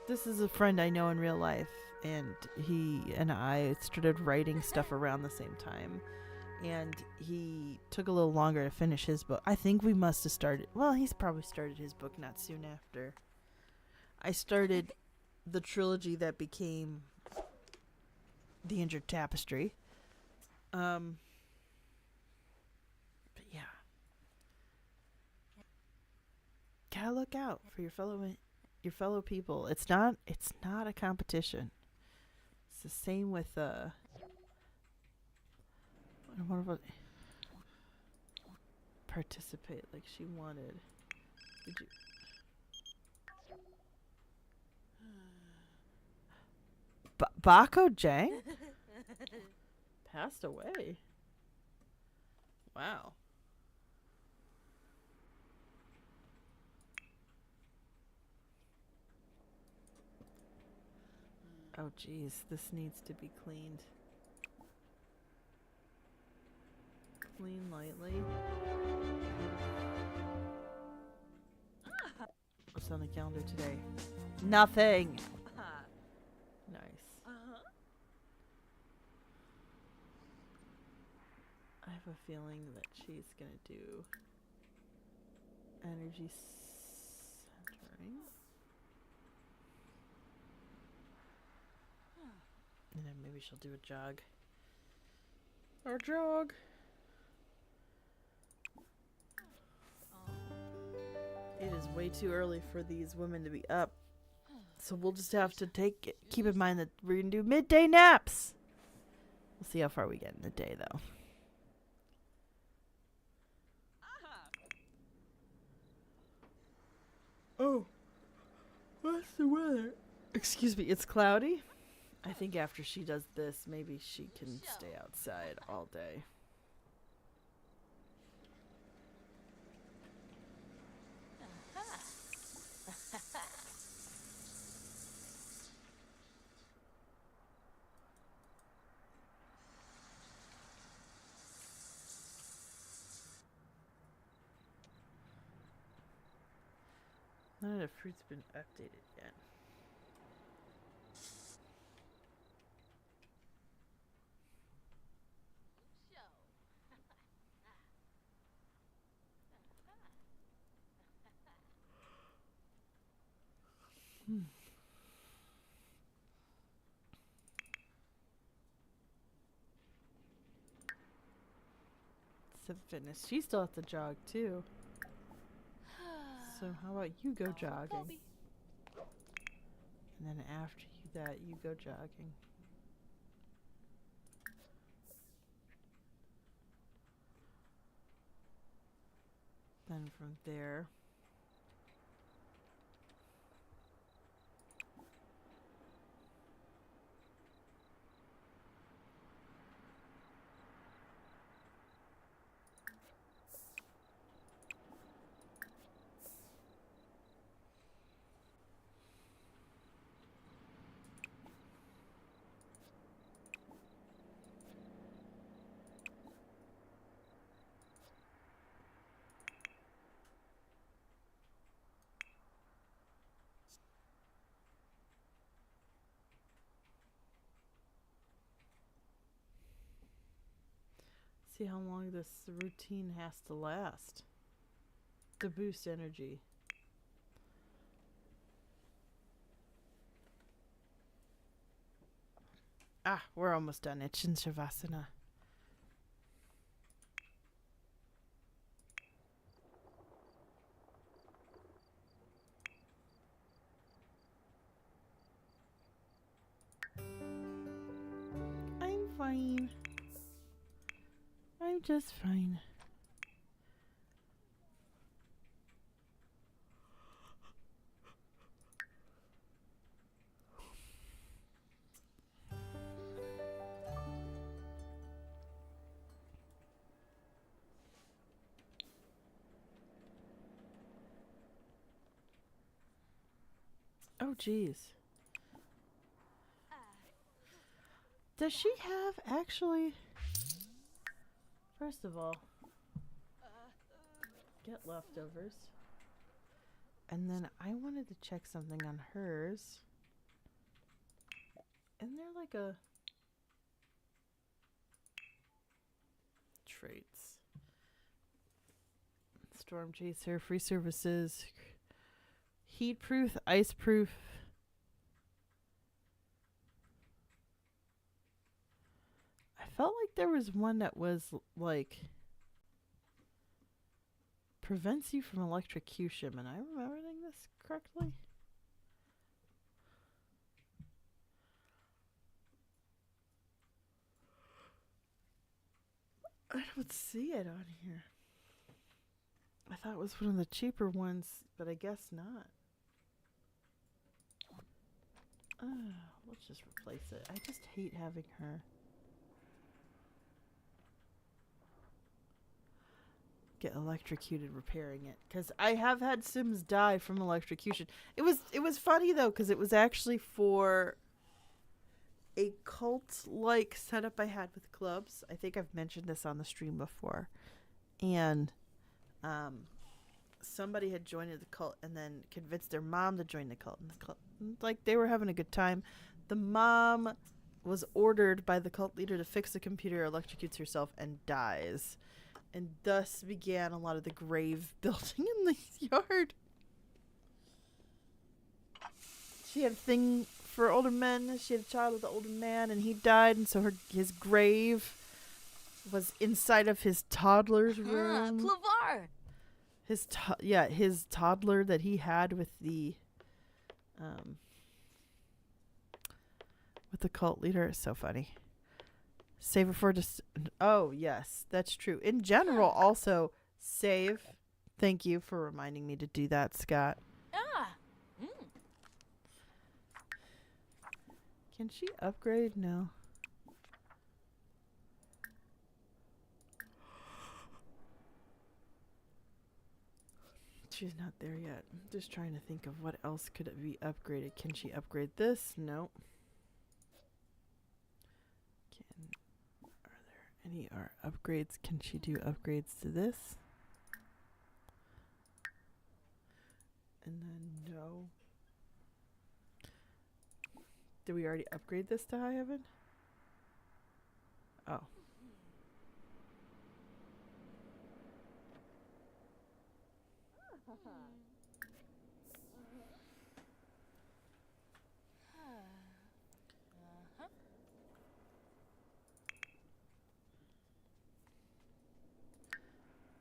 This is a friend I know in real life, and he and I started writing stuff around the same time. And he took a little longer to finish his book. I think we must have started, well, he's probably started his book not soon after. I started the trilogy that became The Injured Tapestry. But yeah. Gotta look out for your fellow people. It's not a competition. It's the same with what about participate like she wanted. Did you? Bako Jang passed away. Wow. Oh geez, this needs to be cleaned. Clean lightly. What's on the calendar today? Nothing. Nice. I have a feeling that she's gonna do energy centering. And then maybe she'll do a jog. Or jog. It is way too early for these women to be up. So we'll just have to keep in mind that we're gonna do midday naps. We'll see how far we get in the day though. Oh, what's the weather? Excuse me, it's cloudy. I think after she does this, maybe she can stay outside all day. None of the fruit's been updated yet. Some fitness. She still has to jog too. So how about you go jogging? And then after that, you go jogging. Then from there, see how long this routine has to last to boost energy. Ah, we're almost done. Ichin Shavasana. I'm fine. I'm just fine. Oh, geez. Does she have actually... First of all, get leftovers. And then I wanted to check something on hers. Isn't there like a... Traits. Storm Chaser, free services, heat proof, ice proof. I felt like there was one that was like prevents you from electrocution. Am I remembering this correctly? I don't see it on here. I thought it was one of the cheaper ones, but I guess not. Let's just replace it. I just hate having her. Get electrocuted repairing it, because I have had Sims die from electrocution. It was funny though, because it was actually for a cult-like setup I had with clubs. I think I've mentioned this on the stream before, and somebody had joined the cult and then convinced their mom to join the cult. And the cult, like, they were having a good time. The mom was ordered by the cult leader to fix the computer, electrocutes herself, and dies. And thus began a lot of the grave building in the yard. She had a thing for older men. She had a child with an older man, and he died, and so his grave was inside of his toddler's room. Plavar! His toddler that he had with the cult leader is so funny. Save it for just. Oh yes, that's true. In general, also save. Thank you for reminding me to do that, Scott. Ah! Can she upgrade? No. She's not there yet. I'm just trying to think of what else could it be upgraded. Can she upgrade this? No. Are there any upgrades? Can she do upgrades to this? And then no. Did we already upgrade this to high heaven? Oh.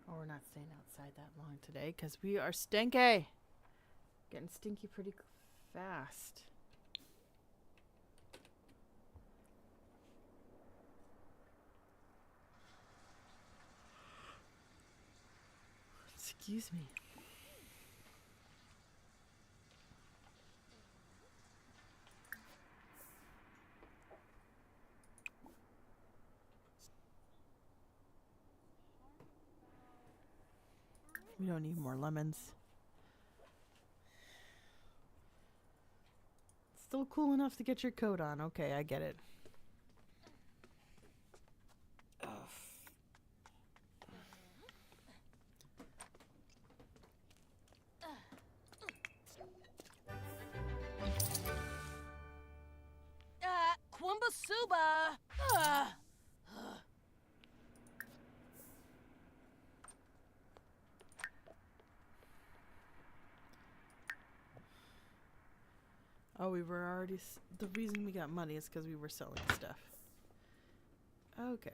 Oh, we're not staying outside that long today because we are stinky. Getting stinky pretty fast. Excuse me. We don't need more lemons. Still cool enough to get your coat on. Okay, I get it. Qumbasuba! Oh, we were already. The reason we got money is because we were selling stuff. Okay.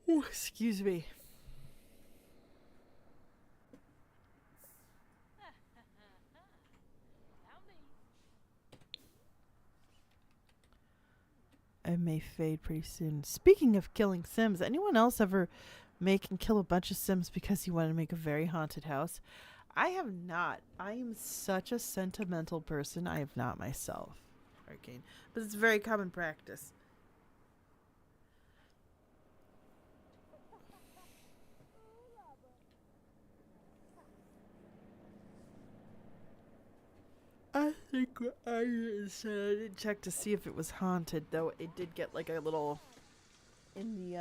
Ooh, excuse me. I may fade pretty soon. Speaking of killing Sims, anyone else ever make and kill a bunch of Sims because you want to make a very haunted house? I have not. I am such a sentimental person. I have not myself. Arcane. But it's very common practice. I think I didn't check to see if it was haunted, though it did get like a little in the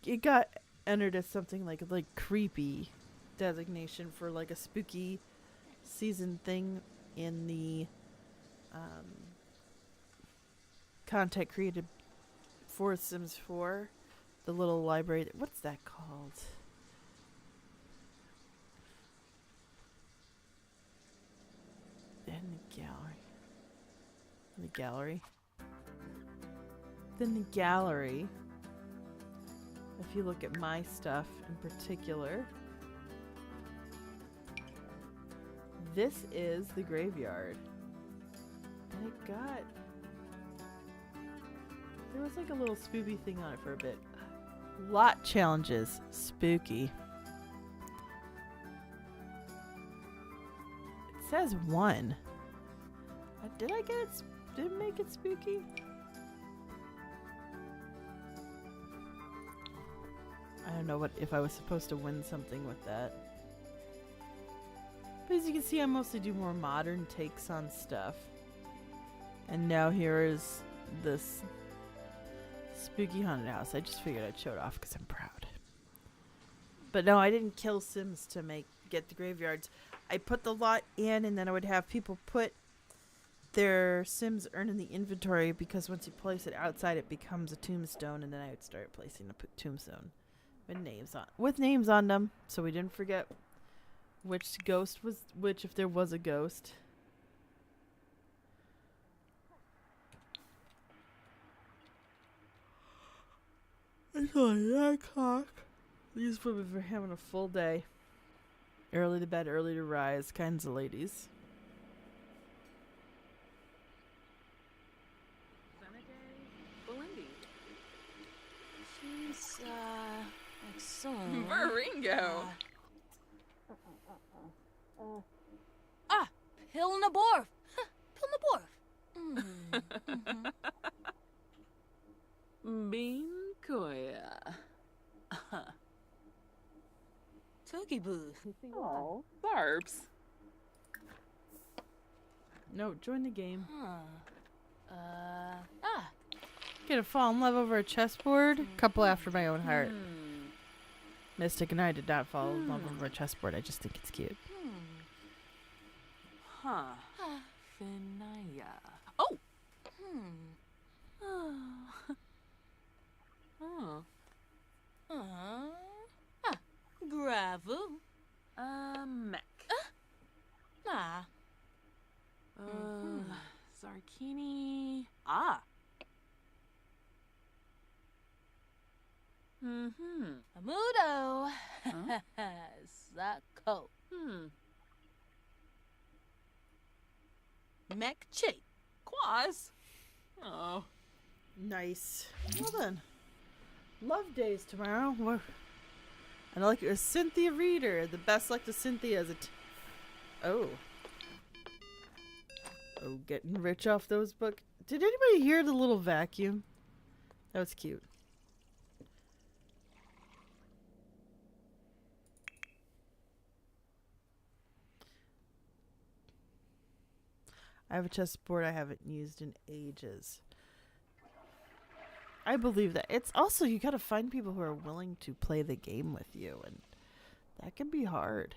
it got entered as something like creepy designation for like a spooky season thing in the content created for Sims 4, the little library. What's that called? In the gallery. In the gallery. Then the gallery. If you look at my stuff in particular, this is the graveyard. And it got... There was like a little spooky thing on it for a bit. Lot challenges. Spooky. It says 1. Did I get it? Did it make it spooky? I don't know what if I was supposed to win something with that. But as you can see, I mostly do more modern takes on stuff. And now here is this spooky haunted house. I just figured I'd show it off because I'm proud. But no, I didn't kill Sims to get the graveyards. I put the lot in, and then I would have people put their Sims earn in the inventory, because once you place it outside, it becomes a tombstone, and then I would start placing a tombstone with names on them, so we didn't forget which ghost was which, if there was a ghost. It's only 9 o'clock. These women are having a full day. Early to bed, early to rise kinds of ladies. Belindy. She's, like soon. Baringo. Pilnaborf. Pilnaborf. Bean Koya. Tugiboo. Oh, Barbs. No, join the game. Huh. Gonna fall in love over a chessboard. Couple after my own heart. Hmm. Mystic and I did not fall in love over a chessboard. I just think it's cute. Huh. Finaya. Oh! Oh. Oh. Gravu. Mech. Ah. Zarkini. Ah. Amudo. Huh? Sako. Mech-chi. Quaz. Oh. Nice. Well then. Love days tomorrow. And I like it. Cynthia Reader. The best luck to Cynthia as Oh, getting rich off those books. Did anybody hear the little vacuum? That was cute. I have a chessboard I haven't used in ages. I believe that. It's also, you gotta find people who are willing to play the game with you, and that can be hard.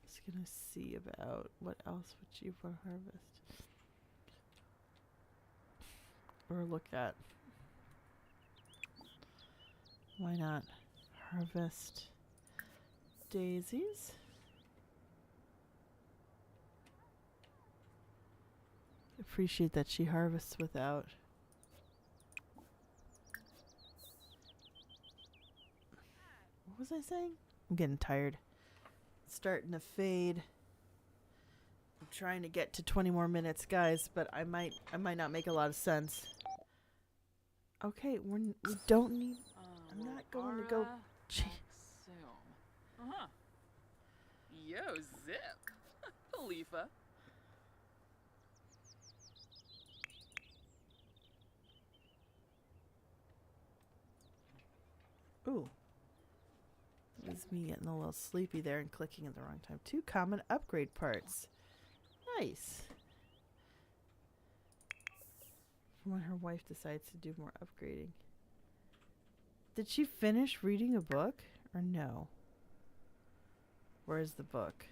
Just gonna see about what else would you want to harvest or look at. Why not harvest daisies? Appreciate that she harvests without. What was I saying? I'm getting tired. It's starting to fade. I'm trying to get to 20 more minutes, guys, but I might not make a lot of sense. Okay, we don't need. I'm not going to go. Uh-huh. Yo, zip. Khalifa. Ooh. It was me getting a little sleepy there and clicking at the wrong time. 2 common upgrade parts. Nice. From when her wife decides to do more upgrading. Did she finish reading a book or no? Where's the book?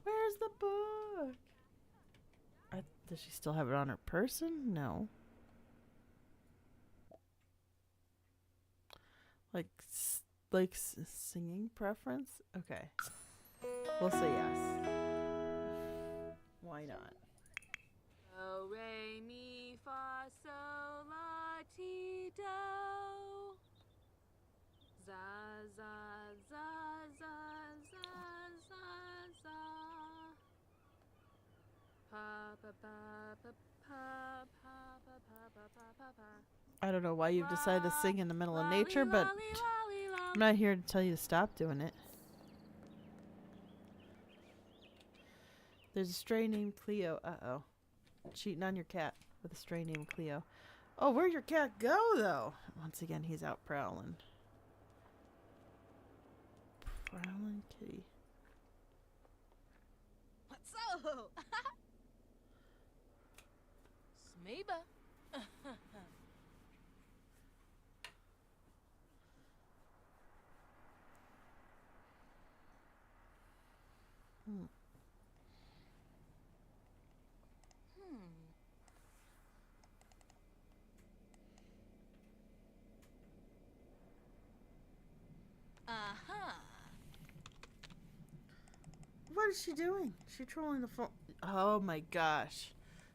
Where's the book? Does she still have it on her person? No. like singing preference? Okay. We'll say yes. Why not? Do, re, mi, fa, sol, la, ti, do. Za, za, za, za, za, za, za. Pa, pa, pa, pa, pa, pa, pa, pa, pa, pa, pa, pa. I don't know why you've decided to sing in the middle of nature, but I'm I'm not here to tell you to stop doing it. There's a stray named Cleo. Uh-oh. Cheating on your cat with a stray named Cleo. Oh, where'd your cat go, though? Once again, he's out prowling. Prowling kitty. What's up? Smeeba. Hmm. Uh-huh. What is she doing? She trolling the forum. Oh my gosh.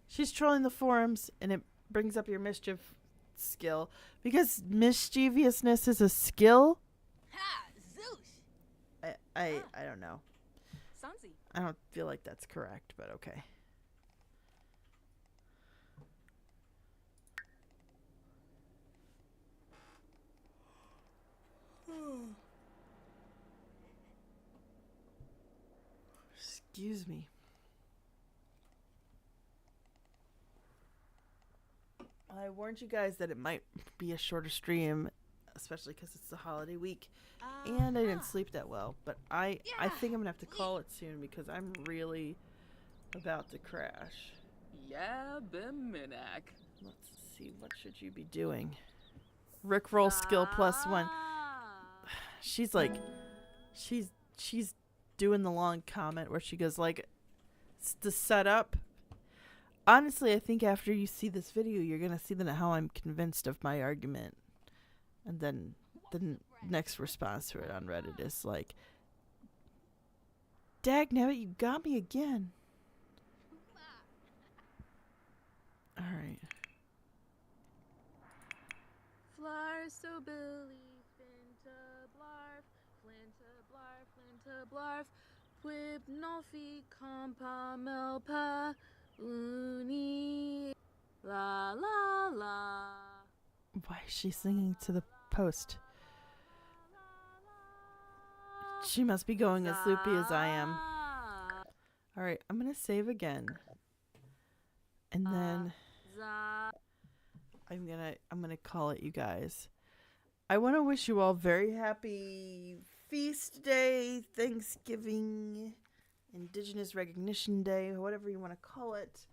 She's trolling the forums, and it brings up your mischief skill. Because mischievousness is a skill? Ha! Zoosh! I don't know. Sansi. I don't feel like that's correct, but okay. Excuse me. I warned you guys that it might be a shorter stream, especially because it's the holiday week, and I didn't sleep that well. But I think I'm gonna have to call it soon because I'm really about to crash. Yeah, Biminak. Let's see, what should you be doing? Rickroll skill +1. She's like, she's doing the long comment where she goes like, the setup. Honestly, I think after you see this video, you're gonna see how I'm convinced of my argument, and then the next response to it on Reddit is like, "Dagnabbit, you got me again." All right. Flar so Billy, Finta Blarf, Flinta Blarf, Flinta Blarf, Quib Nolfi, Compa Melpa, Uni, La La La. Why is she singing to the post? She must be going as loopy as I am. All right, I'm gonna save again, and then I'm gonna call it, you guys. I want to wish you all very happy Feast Day, Thanksgiving, Indigenous Recognition Day, whatever you want to call it.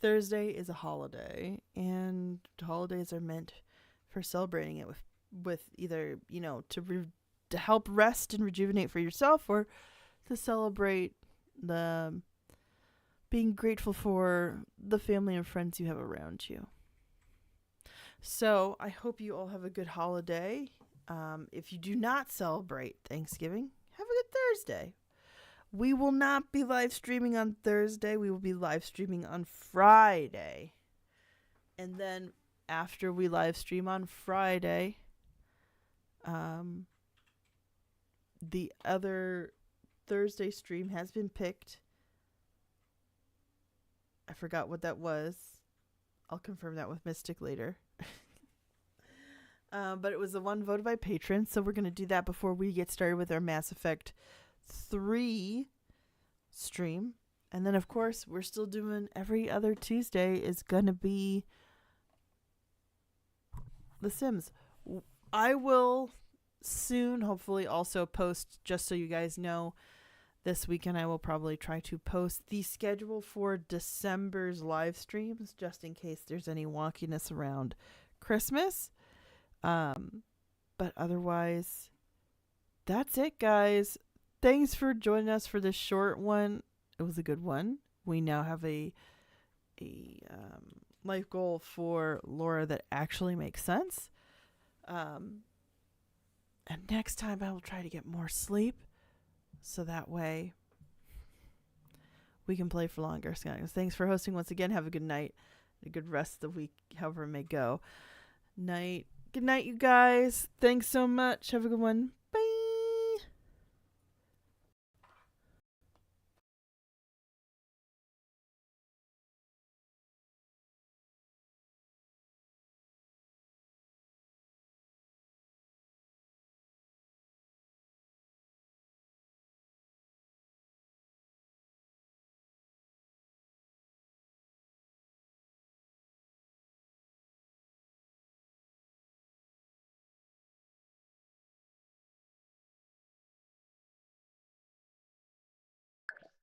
Thursday is a holiday, and holidays are meant for celebrating it with either, you know, to help rest and rejuvenate for yourself, or to celebrate the being grateful for the family and friends you have around you. So I hope you all have a good holiday. If you do not celebrate Thanksgiving, have a good Thursday. We will not be live streaming on Thursday. We will be live streaming on Friday. And then after we live stream on Friday, the other Thursday stream has been picked. I forgot what that was. I'll confirm that with Mystic later. But it was the one voted by patrons, so we're going to do that before we get started with our Mass Effect 3 stream. And then, of course, we're still doing every other Tuesday is going to be The Sims. I will soon, hopefully, also post, just so you guys know, this weekend I will probably try to post the schedule for December's live streams, just in case there's any wonkiness around Christmas. But otherwise, that's it, guys. Thanks for joining us for this short one. It was a good one. We now have a life goal for Laura that actually makes sense. And next time I will try to get more sleep. So that way we can play for longer. So thanks for hosting once again. Have a good night. A good rest of the week, however it may go. Night. Good night, you guys. Thanks so much. Have a good one.